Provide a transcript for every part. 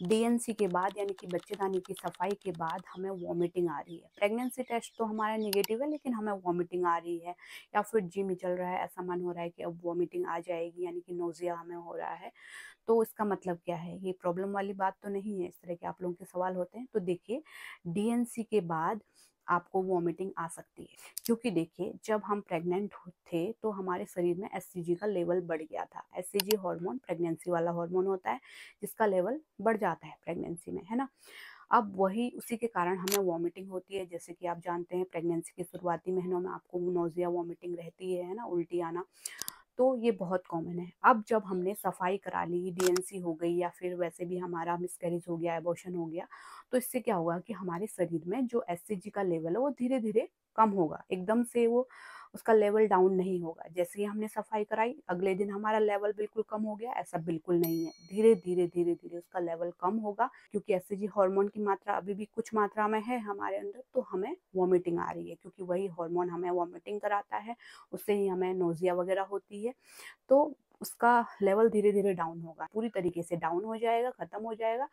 DNC के बाद यानी कि बच्चेदानी की सफाई के बाद हमें वॉमिटिंग आ रही है। प्रेगनेंसी टेस्ट तो हमारा नेगेटिव है, लेकिन हमें वॉमिटिंग आ रही है या फिर जी में चल रहा है, ऐसा मन हो रहा है कि अब वॉमिटिंग आ जाएगी, यानी कि नोजिया हमें हो रहा है। तो इसका मतलब क्या है? ये प्रॉब्लम वाली बात तो नहीं है। इस तरह के आप लोगों के सवाल होते हैं। तो देखिए, डीएनसी के बाद आपको वॉमिटिंग आ सकती है, क्योंकि देखिए जब हम प्रेग्नेंट थे तो हमारे शरीर में एससीजी का लेवल बढ़ गया था। एससीजी हार्मोन प्रेगनेंसी वाला हार्मोन होता है, जिसका लेवल बढ़ जाता है प्रेगनेंसी में, है ना। अब वही उसी के कारण हमें वॉमिटिंग होती है। जैसे कि आप जानते हैं, प्रेगनेंसी के शुरुआती महीनों में आपको नोजिया वॉमिटिंग रहती है ना, उल्टी आना। तो ये बहुत कॉमन है। अब जब हमने सफाई करा ली, डीएनसी हो गई या फिर वैसे भी हमारा मिसकैरेज हो गया, एबॉर्शन हो गया, तो इससे क्या होगा कि हमारे शरीर में जो एससीजी का लेवल है वो धीरे धीरे कम होगा। एकदम से वो उसका लेवल डाउन नहीं होगा। जैसे ही हमने सफाई कराई, अगले दिन हमारा लेवल बिल्कुल कम हो गया, ऐसा बिल्कुल नहीं है। धीरे धीरे धीरे धीरे उसका लेवल कम होगा, क्योंकि एससीजी हार्मोन की मात्रा अभी भी कुछ मात्रा में है हमारे अंदर, तो हमें वॉमिटिंग आ रही है, क्योंकि वही हार्मोन हमें वॉमिटिंग कराता है, उससे ही हमें नोजिया वगैरह होती है। तो उसका लेवल धीरे धीरे डाउन होगा, पूरी तरीके से डाउन हो जाएगा, खत्म हो जाएगा,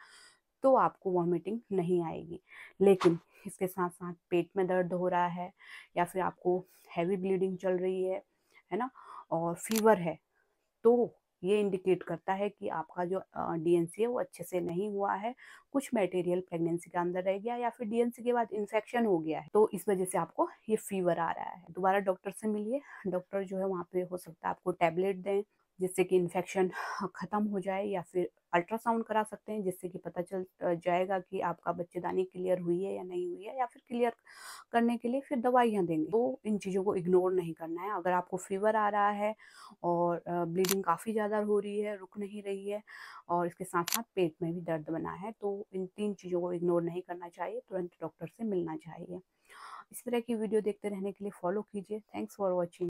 तो आपको वॉमिटिंग नहीं आएगी। लेकिन इसके साथ साथ पेट में दर्द हो रहा है, या फिर आपको हैवी ब्लीडिंग चल रही है ना, और फीवर है, तो ये इंडिकेट करता है कि आपका जो डीएनसी है वो अच्छे से नहीं हुआ है। कुछ मटेरियल प्रेगनेंसी के अंदर रह गया, या फिर डीएनसी के बाद इन्फेक्शन हो गया है, तो इस वजह से आपको ये फीवर आ रहा है। दोबारा डॉक्टर से मिलिए। डॉक्टर जो है वहाँ पे हो सकता है आपको टैबलेट दें, जिससे कि इन्फेक्शन खत्म हो जाए, या फिर अल्ट्रासाउंड करा सकते हैं, जिससे कि पता चल जाएगा कि आपका बच्चेदानी क्लियर हुई है या नहीं हुई है, या फिर क्लियर करने के लिए फिर दवाइयाँ देंगे। तो इन चीज़ों को इग्नोर नहीं करना है। अगर आपको फीवर आ रहा है और ब्लीडिंग काफ़ी ज़्यादा हो रही है, रुक नहीं रही है, और इसके साथ साथ पेट में भी दर्द बना है, तो इन 3 चीज़ों को इग्नोर नहीं करना चाहिए, तुरंत डॉक्टर से मिलना चाहिए। इस तरह की वीडियो देखते रहने के लिए फॉलो कीजिए। Thanks for watching.